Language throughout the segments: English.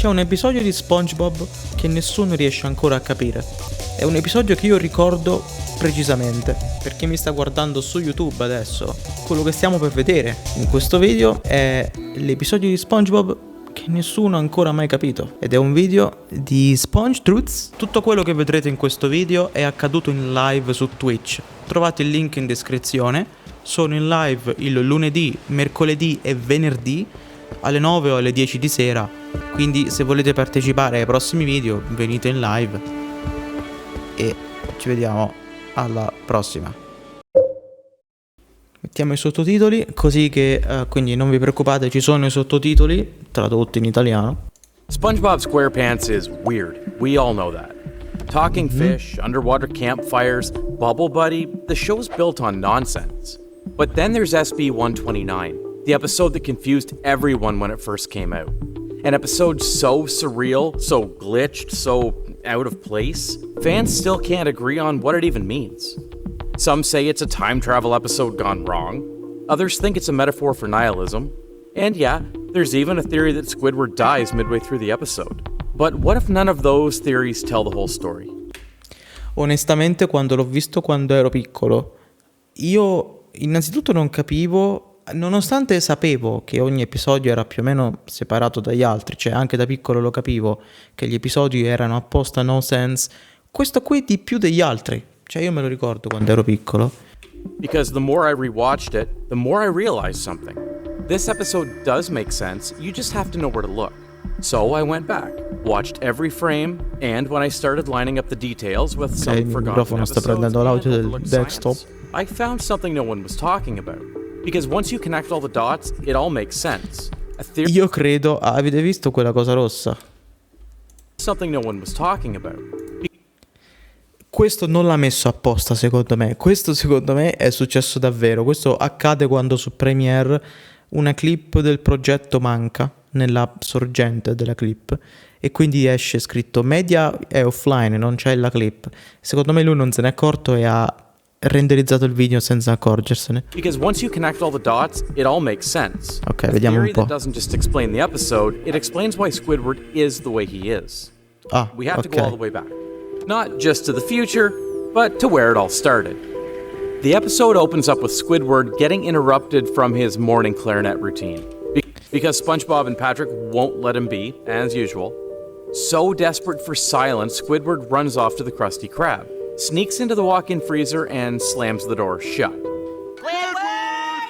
C'è un episodio di SpongeBob che nessuno riesce ancora a capire. È un episodio che io ricordo precisamente. Per chi mi sta guardando su YouTube adesso, quello che stiamo per vedere in questo video è l'episodio di SpongeBob che nessuno ha ancora mai capito. Ed è un video di Sponge Truths. Tutto quello che vedrete in questo video è accaduto in live su Twitch. Trovate il link in descrizione. Sono in live il lunedì, mercoledì e venerdì alle 9 o alle 10 di sera. Quindi se volete partecipare ai prossimi video venite in live e ci vediamo alla prossima. Mettiamo i sottotitoli così che quindi non vi preoccupate, ci sono i sottotitoli tradotti in italiano. SpongeBob SquarePants is weird. We all know that. Talking fish, underwater campfires, Bubble Buddy, the show's built on nonsense. But then there's SB-129, the episode that confused everyone when it first came out. An episode so surreal, so glitched, so out of place, fans still can't agree on what it even means. Some say it's a time travel episode gone wrong, others think it's a metaphor for nihilism, and yeah, there's even a theory that Squidward dies midway through the episode. But what if none of those theories tell the whole story? Onestamente, quando l'ho visto quando ero piccolo, io innanzitutto non capivo. Nonostante sapevo che ogni episodio era più o meno separato dagli altri, cioè anche da piccolo lo capivo che gli episodi erano apposta no sense, questo qui di più degli altri, cioè io me lo ricordo quando ero piccolo. Because the more I rewatched it, the more I realized something. This episode does make sense, you just have to know where to look. So I went back, watched every frame, and when I started lining up the details with some forgotten episodes and overlooked science, I found something no one was talking about. Because once you connect all the dots, it all makes sense. Io credo, avete visto quella cosa rossa? Something no one was talking about. Questo non l'ha messo apposta, secondo me. Questo secondo me è successo davvero. Questo accade quando su Premiere una clip del progetto manca nella sorgente della clip e quindi esce scritto media è offline, non c'è la clip. Secondo me lui non se n'è accorto e ha renderizzato il video senza accorgersene. Because once you connect all the dots, it all makes sense. Ok, vediamo un po'. That doesn't just explain the episode, it explains why Squidward is the way he is. We have to go all the way back. Not just to the future, but to where it all started. The episode opens up with Squidward getting interrupted from his morning clarinet routine. Because SpongeBob and Patrick won't let him be, as usual. So desperate for silence, Squidward runs off to the Krusty Krab, sneaks into the walk-in freezer, and slams the door shut. Squidward!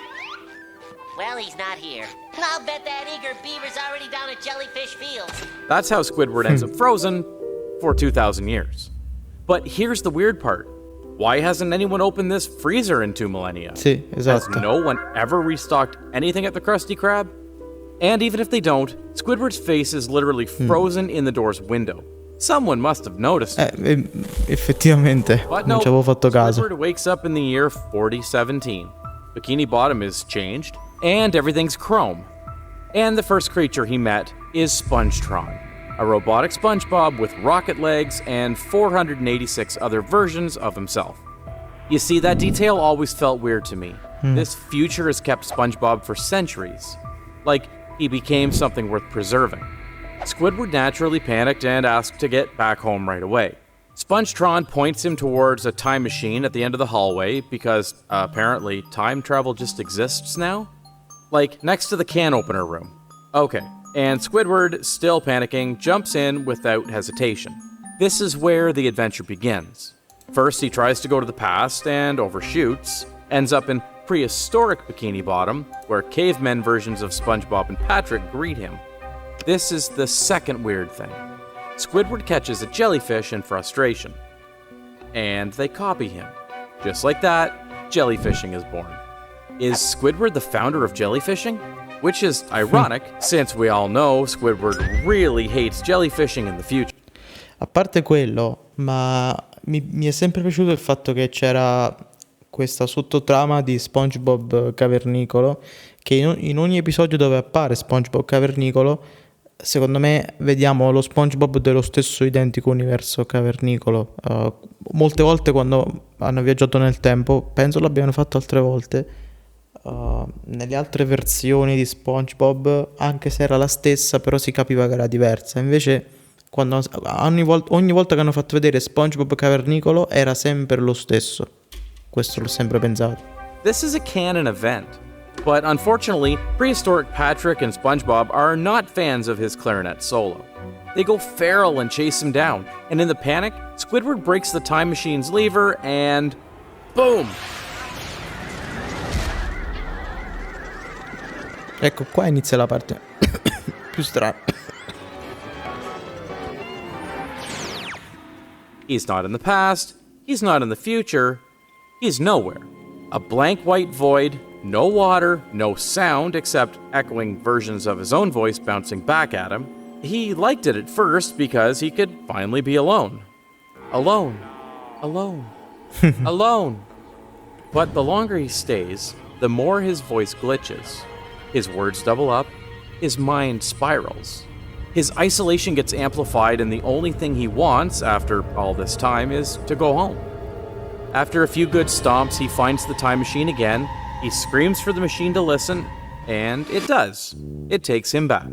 Well, he's not here. I'll bet that eager beaver's already down at Jellyfish Fields. That's how Squidward ends up frozen for 2,000 years. But here's the weird part. Why hasn't anyone opened this freezer in 2 millennia? Sì, esatto. Has no one ever restocked anything at the Krusty Krab? And even if they don't, Squidward's face is literally frozen in the door's window. Someone must have noticed. Effettivamente, non ci avevo fatto caso. Squidward wakes up in the year 4017. Bikini Bottom is changed, and everything's chrome. And the first creature he met is Spongetron, a robotic SpongeBob with rocket legs and 486 other versions of himself. You see, that detail always felt weird to me. This future has kept SpongeBob for centuries. Like, he became something worth preserving. Squidward naturally panicked and asked to get back home right away. Spongetron points him towards a time machine at the end of the hallway because, apparently, time travel just exists now? Like, next to the can opener room. Okay, and Squidward, still panicking, jumps in without hesitation. This is where the adventure begins. First, he tries to go to the past and overshoots, ends up in prehistoric Bikini Bottom, where cavemen versions of SpongeBob and Patrick greet him. This is the second weird thing. Squidward catches a jellyfish in frustration, and they copy him. Just like that, jellyfishing is born. Is Squidward the founder of jellyfishing? Which is ironic, since we all know Squidward really hates jellyfishing in the future. A parte quello, ma mi è sempre piaciuto il fatto che c'era questa sottotrama di SpongeBob cavernicolo, che in ogni episodio dove appare SpongeBob cavernicolo, secondo me vediamo lo SpongeBob dello stesso identico universo cavernicolo. Molte volte quando hanno viaggiato nel tempo, penso l'abbiano fatto altre volte, nelle altre versioni di SpongeBob, anche se era la stessa, però si capiva che era diversa. Invece, ogni volta che hanno fatto vedere SpongeBob cavernicolo, era sempre lo stesso. Questo l'ho sempre pensato. This is a canon event, but unfortunately, prehistoric Patrick and SpongeBob are not fans of his clarinet solo. They go feral and chase him down, and in the panic, Squidward breaks the time machine's lever and boom! Ecco, qua inizia la parte più strana. He's not in the past, he's not in the future, he's nowhere. A blank white void, no water, no sound except echoing versions of his own voice bouncing back at him. He liked it at first because he could finally be alone. Alone. Alone. Alone. But the longer he stays, the more his voice glitches. His words double up, his mind spirals. His isolation gets amplified, and the only thing he wants after all this time is to go home. After a few good stomps, he finds the time machine again, he screams for the machine to listen, and it does. It takes him back.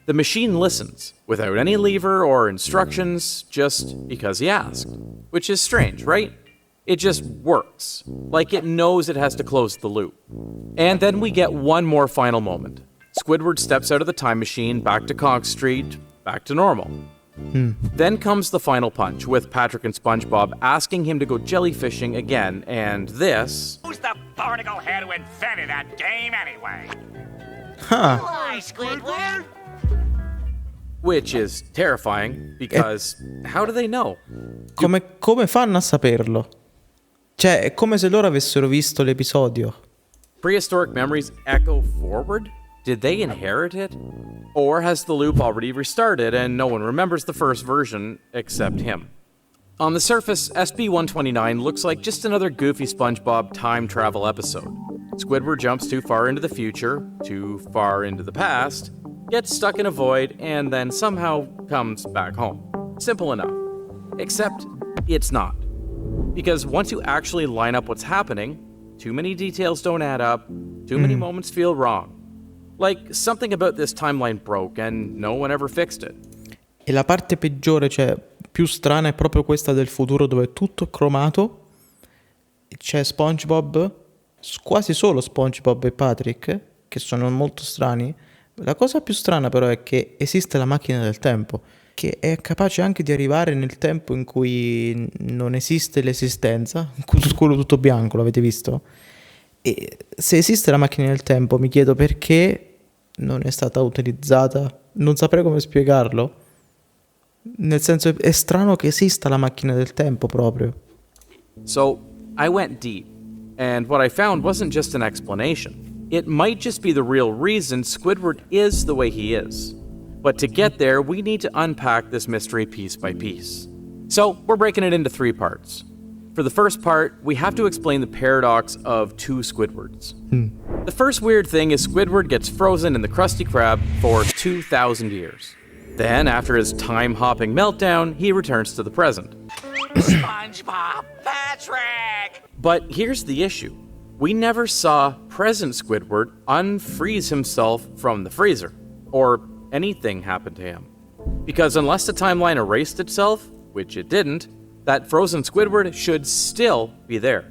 The machine listens, without any lever or instructions, just because he asked. Which is strange, right? It just works, like it knows it has to close the loop. And then we get one more final moment. Squidward steps out of the time machine, back to Conch Street, back to normal. Then comes the final punch, with Patrick and SpongeBob asking him to go jellyfishing again, and this... Who's the barnacle head who invented that game anyway? Why, Squidward? Which is terrifying, because how do they know? Come fanno a saperlo? Cioè, è come se loro avessero visto l'episodio. Prehistoric memories echo forward? Did they inherit it? Or has the loop already restarted and no one remembers the first version except him? On the surface, SB-129 looks like just another goofy SpongeBob time travel episode. Squidward jumps too far into the future, too far into the past, gets stuck in a void, and then somehow comes back home. Simple enough. Except, it's not. Because once you actually line up what's happening, too many details don't add up, too many moments feel wrong. Like, something about this timeline broke and no one ever fixed it. E la parte peggiore, cioè più strana, è proprio questa del futuro dove è tutto cromato. C'è SpongeBob, quasi solo SpongeBob e Patrick, che sono molto strani. La cosa più strana però è che esiste la macchina del tempo, che è capace anche di arrivare nel tempo in cui non esiste l'esistenza, quello tutto bianco, l'avete visto? E se esiste la macchina del tempo, mi chiedo perché non è stata utilizzata. Non saprei come spiegarlo. Nel senso, è strano che esista la macchina del tempo proprio. So, I went deep, and what I found wasn't just an explanation. It might just be the real reason Squidward is the way he is. But to get there, we need to unpack this mystery piece by piece. So, we're breaking it into 3 parts. For the first part, we have to explain the paradox of 2 Squidwards. The first weird thing is Squidward gets frozen in the Krusty Krab for 2,000 years. Then, after his time-hopping meltdown, he returns to the present. SpongeBob, Patrick! But here's the issue. We never saw present Squidward unfreeze himself from the freezer, or anything happen to him. Because unless the timeline erased itself, which it didn't, that frozen Squidward should still be there.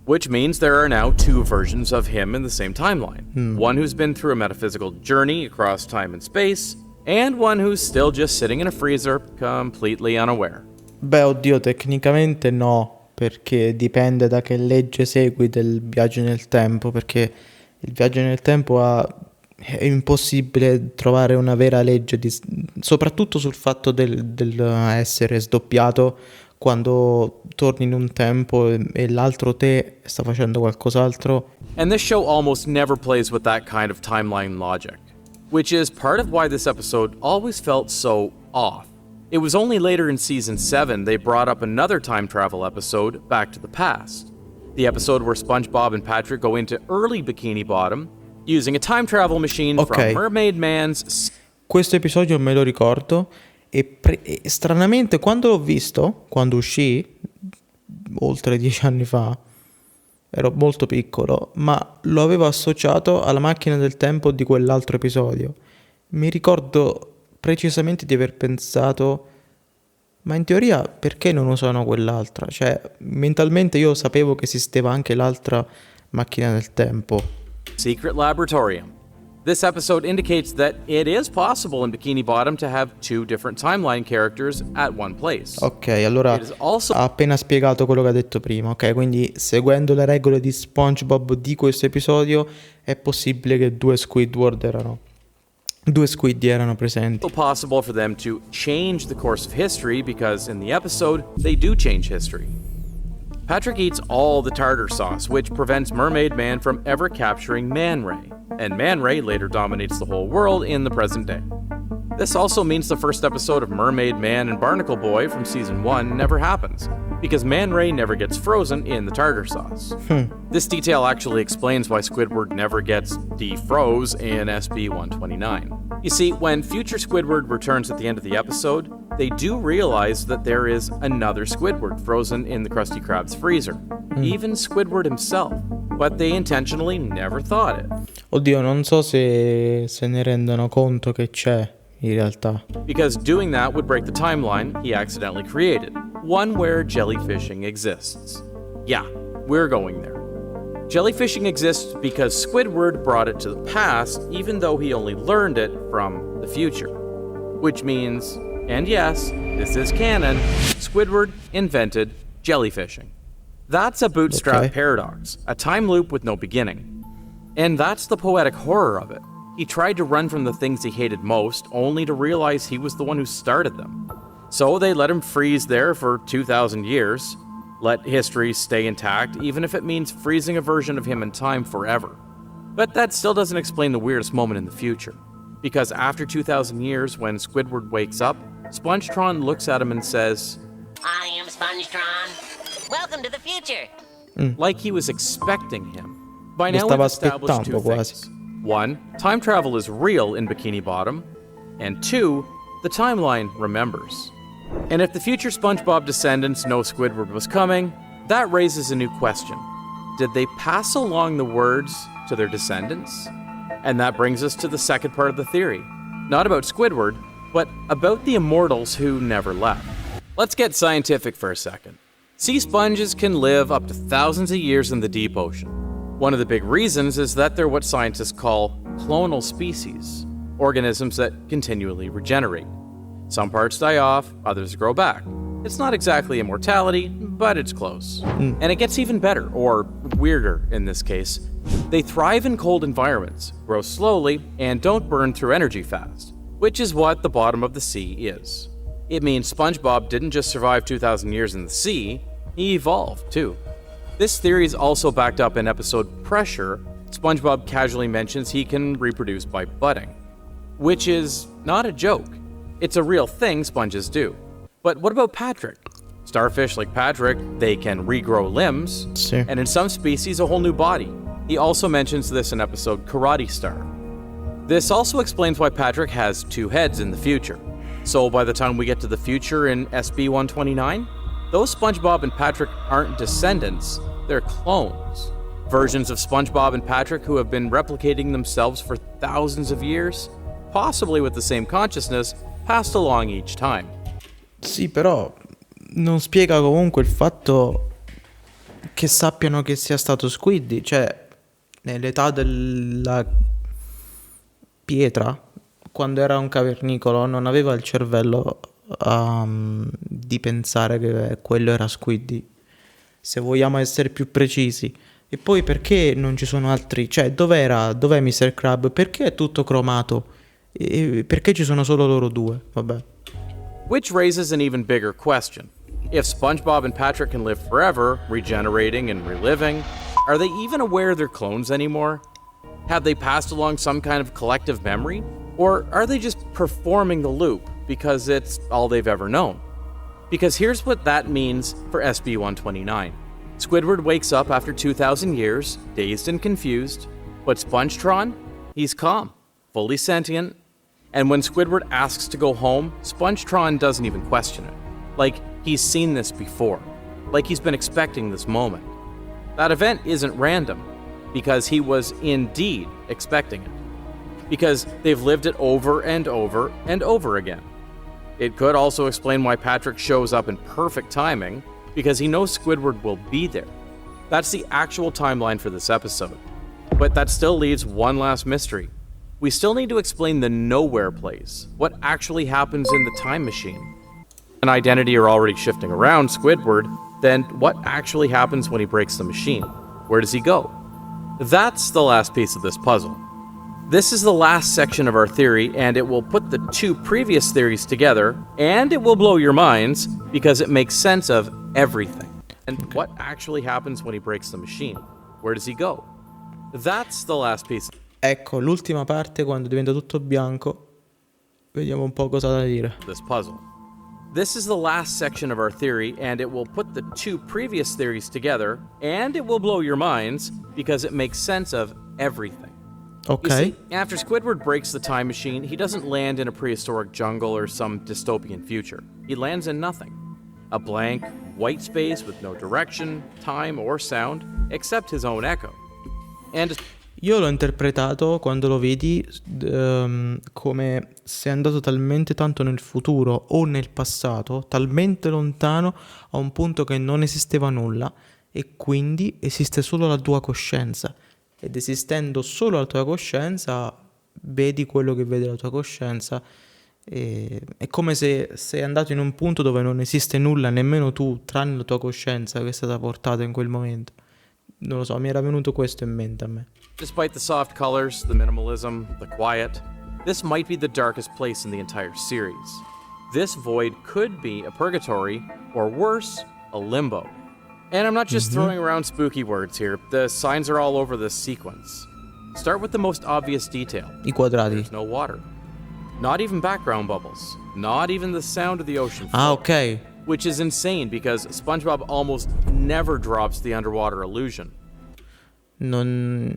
Which means there are now 2 versions of him in the same timeline. One who's been through a metaphysical journey across time and space, and one who's still just sitting in a freezer, completely unaware. Beh, oddio, tecnicamente no, perché dipende da che legge segui del viaggio nel tempo, perché il viaggio nel tempo è impossibile trovare una vera legge, soprattutto sul fatto del essere sdoppiato quando torni in un tempo e l'altro te sta facendo qualcos'altro. And this show almost never plays with that kind of timeline logic, which is part of why this episode always felt so off. It was only later in season 7 they brought up another time travel episode, Back to the Past. The episode where SpongeBob and Patrick go into early Bikini Bottom using a time travel machine from Mermaid Man's... Questo episodio me lo ricordo e stranamente quando l'ho visto, quando uscì, oltre 10 anni fa, ero molto piccolo, ma lo avevo associato alla macchina del tempo di quell'altro episodio. Mi ricordo precisamente di aver pensato, ma in teoria perché non usano quell'altra? Cioè, mentalmente io sapevo che esisteva anche l'altra macchina del tempo. Secret Laboratorium. This episode indicates that it is possible in Bikini Bottom to have two different timeline characters at one place. Ok, allora It is also ha appena spiegato quello che ha detto prima. Ok, quindi seguendo le regole di SpongeBob di questo episodio è possibile che due Squidward due squiddi erano presenti. possible for them to change the course of history because in the episode, they do change history. Patrick eats all the tartar sauce, which prevents Mermaid Man from ever capturing Man Ray, and Man Ray later dominates the whole world in the present day. This also means the first episode of Mermaid Man and Barnacle Boy from season 1 never happens, because Man Ray never gets frozen in the tartar sauce. This detail actually explains why Squidward never gets defroze in SB-129. You see, when future Squidward returns at the end of the episode, they do realize that there is another Squidward frozen in the Krusty Krab's freezer, even Squidward himself, but they intentionally never thought it. Oddio, non so se ne rendono conto che c'è in realtà. Because doing that would break the timeline he accidentally created, one where jellyfishing exists. Yeah, we're going there. Jellyfishing exists because Squidward brought it to the past even though he only learned it from the future. Which means, and yes, this is canon, Squidward invented jellyfishing. That's a bootstrap paradox, a time loop with no beginning. And that's the poetic horror of it. He tried to run from the things he hated most, only to realize he was the one who started them. So they let him freeze there for 2,000 years, let history stay intact, even if it means freezing a version of him in time forever. But that still doesn't explain the weirdest moment in the future. Because after 2,000 years, when Squidward wakes up, Spongetron looks at him and says, I am Spongetron. Welcome to the future. Like he was expecting him. By Lo now stava we've established two aspettando quasi. things. One, time travel is real in Bikini Bottom. And two, the timeline remembers. And if the future SpongeBob descendants know Squidward was coming, that raises a new question. Did they pass along the words to their descendants? And that brings us to the second part of the theory. Not about Squidward, but about the immortals who never left. Let's get scientific for a second. Sea sponges can live up to thousands of years in the deep ocean. One of the big reasons is that they're what scientists call clonal species, organisms that continually regenerate. Some parts die off, others grow back. It's not exactly immortality, but it's close. And it gets even better, or weirder in this case. They thrive in cold environments, grow slowly, and don't burn through energy fast, which is what the bottom of the sea is. It means SpongeBob didn't just survive 2,000 years in the sea, he evolved too. This theory is also backed up in episode Pressure. SpongeBob casually mentions he can reproduce by budding, which is not a joke. It's a real thing sponges do. But what about Patrick? Starfish like Patrick, they can regrow limbs, Sì. and in some species a whole new body. He also mentions this in episode Karate Star. This also explains why Patrick has two heads in the future. So by the time we get to the future in SB-129, those SpongeBob and Patrick aren't descendants, they're clones. Versions of SpongeBob and Patrick who have been replicating themselves for thousands of years, possibly with the same consciousness, passed along each time. Sì, però non spiega comunque il fatto che sappiano che sia stato Squiddy. Cioè, nell'età della pietra, quando era un cavernicolo, non aveva il cervello di pensare che quello era Squiddy, se vogliamo essere più precisi. E poi perché non ci sono altri? Cioè, dov'è Mr. Crab? Perché è tutto cromato? E perché ci sono solo loro due? Vabbè. Which raises an even bigger question. If SpongeBob and Patrick can live forever, regenerating and reliving, are they even aware they're clones anymore? Have they passed along some kind of collective memory? Or are they just performing the loop because it's all they've ever known? Because here's what that means for SB-129. Squidward wakes up after 2,000 years, dazed and confused, but Spongetron, he's calm, fully sentient, and when Squidward asks to go home, Spongetron doesn't even question it. Like he's seen this before, like he's been expecting this moment. That event isn't random, because he was indeed expecting it. Because they've lived it over and over and over again. It could also explain why Patrick shows up in perfect timing, because he knows Squidward will be there. That's the actual timeline for this episode. But that still leaves one last mystery. We still need to explain the nowhere place, what actually happens in the time machine. An identity are already shifting around Squidward, then what actually happens when he breaks the machine? Where does he go? That's the last piece of this puzzle. This is the last section of our theory, and it will put the two previous theories together, and it will blow your minds, because it makes sense of everything. And what actually happens when he breaks the machine? Where does he go? That's the last piece. Ecco, l'ultima parte quando diventa tutto bianco. Vediamo un po' cosa da dire. This puzzle. This is the last section of our theory, and it will put the two previous theories together, and it will blow your minds, because it makes sense of everything. Ok. You see, after Squidward breaks the time machine, he doesn't land in a prehistoric jungle or some dystopian future. He lands in nothing. A blank, white space with no direction, time, or sound, except his own echo. And Io l'ho interpretato quando lo vedi come se è andato talmente tanto nel futuro o nel passato, talmente lontano a un punto che non esisteva nulla e quindi esiste solo la tua coscienza. Ed esistendo solo la tua coscienza, vedi quello che vede la tua coscienza. È come se sei andato in un punto dove non esiste nulla, nemmeno tu, tranne la tua coscienza che è stata portata in quel momento. Non lo so, mi era venuto questo in mente a me. despite the soft colors, the minimalism, the quiet, this might be the darkest place in the entire series. This void could be a purgatory, or worse, a limbo. And I'm not just throwing around spooky words here, the signs are all over this sequence. Start with the most obvious detail. I quadrati. There's no water. Not even background bubbles. Not even the sound of the ocean flow. Ah, ok. Which is insane because SpongeBob almost never drops the underwater illusion. Non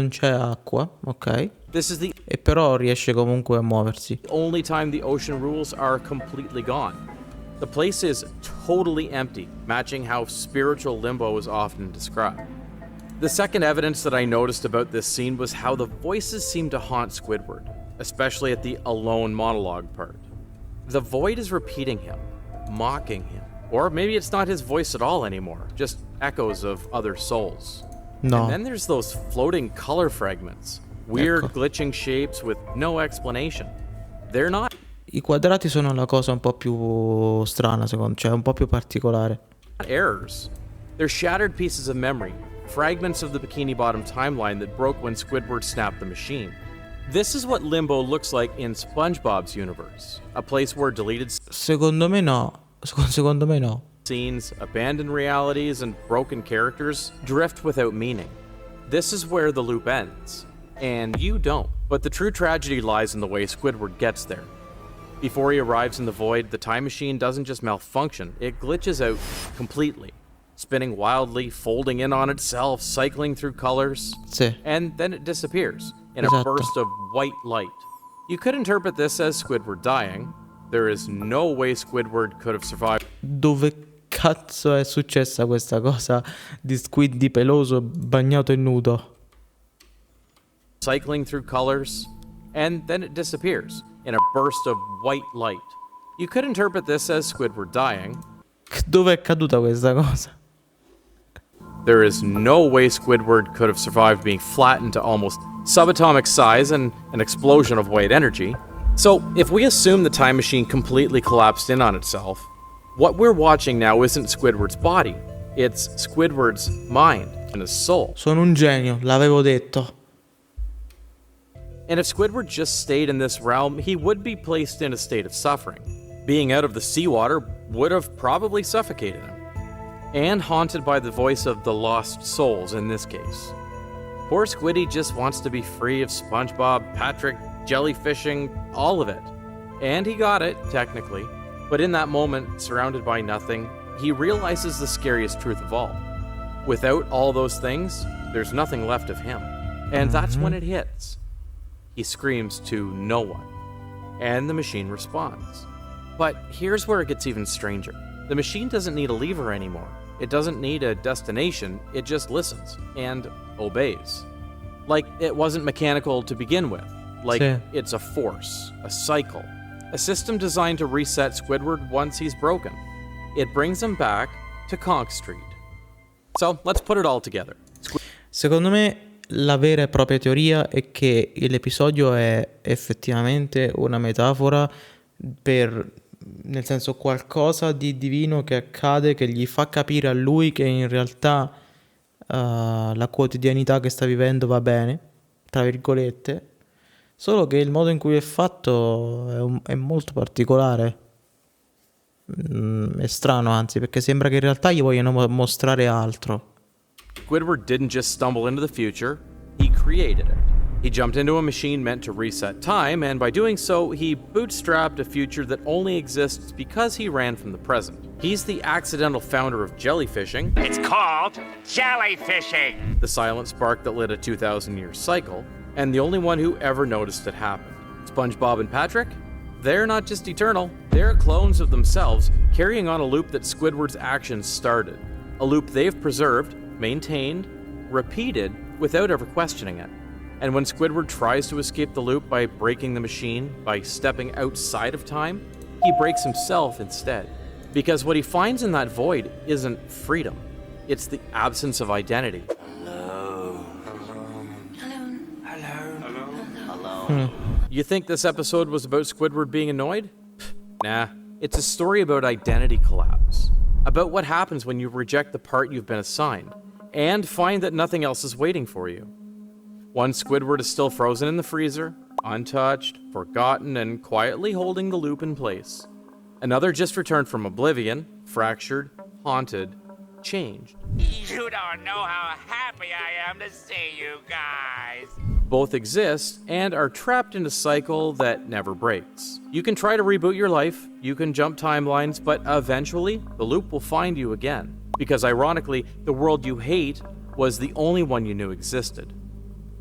c'è acqua, ok. This is the E però riesce comunque a muoversi. only time the ocean rules are completely gone. The place is totally empty, matching how spiritual Limbo is often described. The second evidence that I noticed about this scene was how the voices seem to haunt Squidward, especially at the alone monologue part. The void is repeating him, mocking him, or maybe it's not his voice at all anymore, just echoes of other souls. No. And then there's those floating color fragments, weird Ecco. glitching shapes with no explanation. They're not I quadrati sono la cosa un po' più strana, secondo, cioè un po' più particolare. errors. They're shattered pieces of memory, fragments of the Bikini Bottom timeline that broke when Squidward snapped the machine. This is what Limbo looks like in SpongeBob's universe, a place where deleted Secondo me no. Secondo me no. scenes, abandoned realities, and broken characters drift without meaning. This is where the loop ends, and you don't. But the true tragedy lies in the way Squidward gets there. Before he arrives in the void, the time machine doesn't just malfunction, it glitches out completely, spinning wildly, folding in on itself, cycling through colors, Sì. and then it disappears in a Esatto. burst of white light. You could interpret this as Squidward dying. There is no way Squidward could have survived Dove cazzo è successa questa cosa di Squid di peloso bagnato e nudo? cycling through colors, and then it disappears in a burst of white light. You could interpret this as Squidward dying. Dove è caduta questa cosa? There is no way Squidward could have survived being flattened to almost subatomic size and an explosion of white energy. So, if we assume the time machine completely collapsed in on itself, what we're watching now isn't Squidward's body, it's Squidward's mind and his soul. Sono un genio, l'avevo detto. And if Squidward just stayed in this realm, he would be placed in a state of suffering. Being out of the seawater would have probably suffocated him. And haunted by the voice of the lost souls in this case. Poor Squiddy just wants to be free of SpongeBob, Patrick, jellyfishing, all of it. And he got it, technically. But in that moment, surrounded by nothing, he realizes the scariest truth of all. Without all those things, there's nothing left of him. And that's when it hits. He screams to no one. And the machine responds. But here's where it gets even stranger. The machine doesn't need a lever anymore. It doesn't need a destination, it just listens and obeys. Like it wasn't mechanical to begin with. Like Sì. it's a force, a cycle, a system designed to reset Squidward once he's broken. It brings him back to Conch Street. So let's put it all together. Secondo me la vera e propria teoria è che l'episodio è effettivamente una metafora per, nel senso, qualcosa di divino che accade, che gli fa capire a lui che in realtà la quotidianità che sta vivendo va bene, tra virgolette, solo che il modo in cui è fatto è molto particolare. È strano, anzi, perché sembra che in realtà gli vogliano mostrare altro. Squidward didn't just stumble into the future, he created it. He jumped into a machine meant to reset time, and by doing so, he bootstrapped a future that only exists because he ran from the present. He's the accidental founder of jellyfishing, It's called jellyfishing. the silent spark that lit a 2,000-year cycle, and the only one who ever noticed it happen. SpongeBob and Patrick? They're not just eternal, they're clones of themselves, carrying on a loop that Squidward's actions started. A loop they've preserved, maintained, repeated, without ever questioning it. And when Squidward tries to escape the loop by breaking the machine, by stepping outside of time, he breaks himself instead. Because what he finds in that void isn't freedom, it's the absence of identity. You think this episode was about Squidward being annoyed? Nah, it's a story about identity collapse. About what happens when you reject the part you've been assigned, and find that nothing else is waiting for you. One Squidward is still frozen in the freezer, untouched, forgotten, and quietly holding the loop in place. Another just returned from oblivion, fractured, haunted, changed. You don't know how happy I am to see you guys. Both exist and are trapped in a cycle that never breaks. You can try to reboot your life, you can jump timelines, but eventually, the loop will find you again. Because ironically, the world you hate was the only one you knew existed.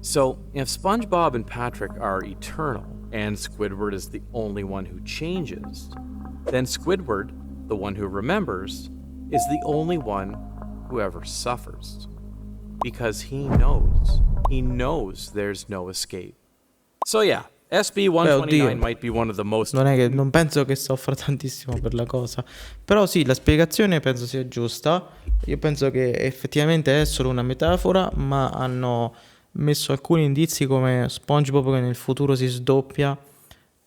So, if SpongeBob and Patrick are eternal, and Squidward is the only one who changes, then Squidward, the one who remembers, is the only one who ever suffers. Because he knows there's no escape. So yeah, SB-129 might be one of the most... Non penso che soffra tantissimo per la cosa. Però sì, la spiegazione penso sia giusta. Io penso che effettivamente è solo una metafora, ma hanno messo alcuni indizi come SpongeBob che nel futuro si sdoppia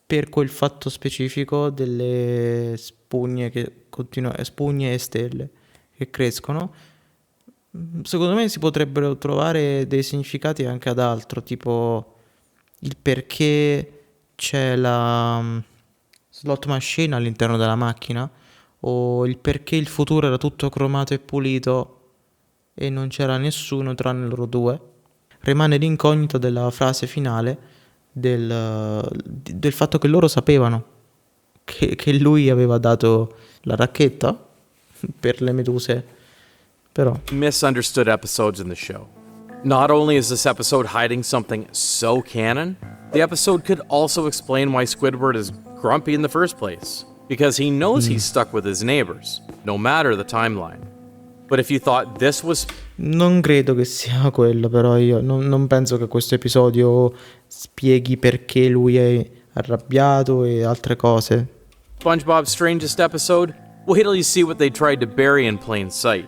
per quel fatto specifico delle spugne spugne e stelle che crescono. Secondo me si potrebbero trovare dei significati anche ad altro, tipo il perché c'è la slot machine all'interno della macchina, o il perché il futuro era tutto cromato e pulito e non c'era nessuno tranne loro due. Rimane l'incognita della frase finale del fatto che loro sapevano che lui aveva dato la racchetta per le meduse. Però misunderstood episodes in the show. Not only is this episode hiding something so canon, the episode could also explain why Squidward is grumpy in the first place. Because he knows he's stuck with his neighbors, no matter the timeline. But if you thought this was... Non credo che sia quello, però io non penso che questo episodio spieghi perché lui è arrabbiato e altre cose. SpongeBob's strangest episode? Wait till you see what they tried to bury in plain sight.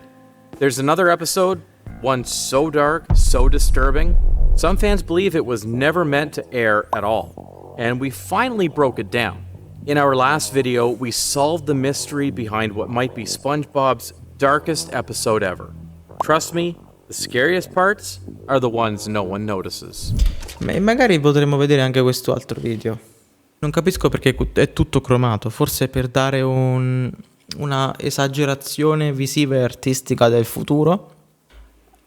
There's another episode, one so dark, so disturbing, some fans believe it was never meant to air at all. And we finally broke it down. In our last video, we solved the mystery behind what might be SpongeBob's darkest episode ever. Trust me, the scariest parts are the ones no one notices. Magari potremmo vedere anche questo altro video. Non capisco perché è tutto cromato, forse per dare una esagerazione visiva e artistica del futuro.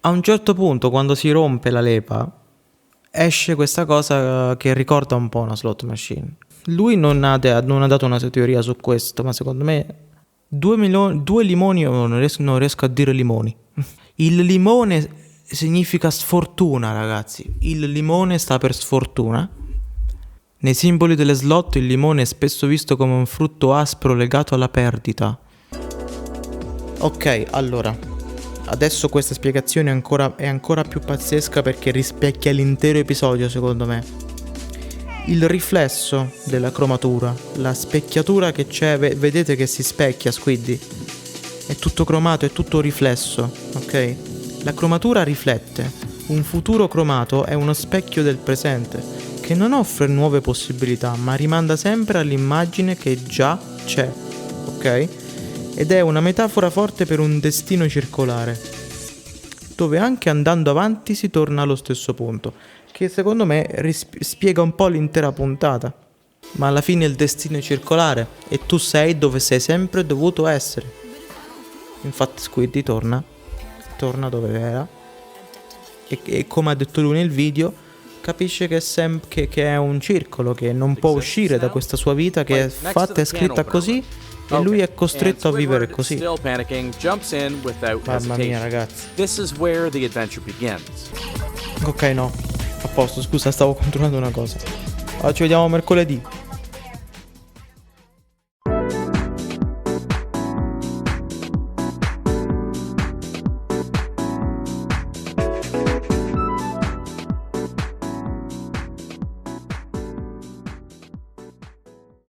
A un certo punto, quando si rompe la leva, esce questa cosa che ricorda un po' una slot machine. Lui non ha dato una sua teoria su questo, ma secondo me due limoni, non riesco a dire limoni. Il limone significa sfortuna, ragazzi. Il limone sta per sfortuna. Nei simboli delle slot il limone è spesso visto come un frutto aspro legato alla perdita. Ok, allora, adesso questa spiegazione è ancora più pazzesca perché rispecchia l'intero episodio, secondo me. Il riflesso della cromatura, la specchiatura che c'è, vedete che si specchia, Squiddy? È tutto cromato, è tutto riflesso, ok? La cromatura riflette. Un futuro cromato è uno specchio del presente, che non offre nuove possibilità, ma rimanda sempre all'immagine che già c'è, ok? Ed è una metafora forte per un destino circolare, dove anche andando avanti si torna allo stesso punto, che secondo me spiega un po' l'intera puntata. Ma alla fine il destino è circolare e tu sei dove sei sempre dovuto essere. Infatti Squiddy torna dove era e come ha detto lui nel video, capisce che è un circolo, che non può uscire da questa sua vita che è fatta e scritta così. E lui è costretto a vivere così. Mamma mia, ragazzi. Ok, no. A posto, scusa, stavo controllando una cosa. Allora, ci vediamo mercoledì.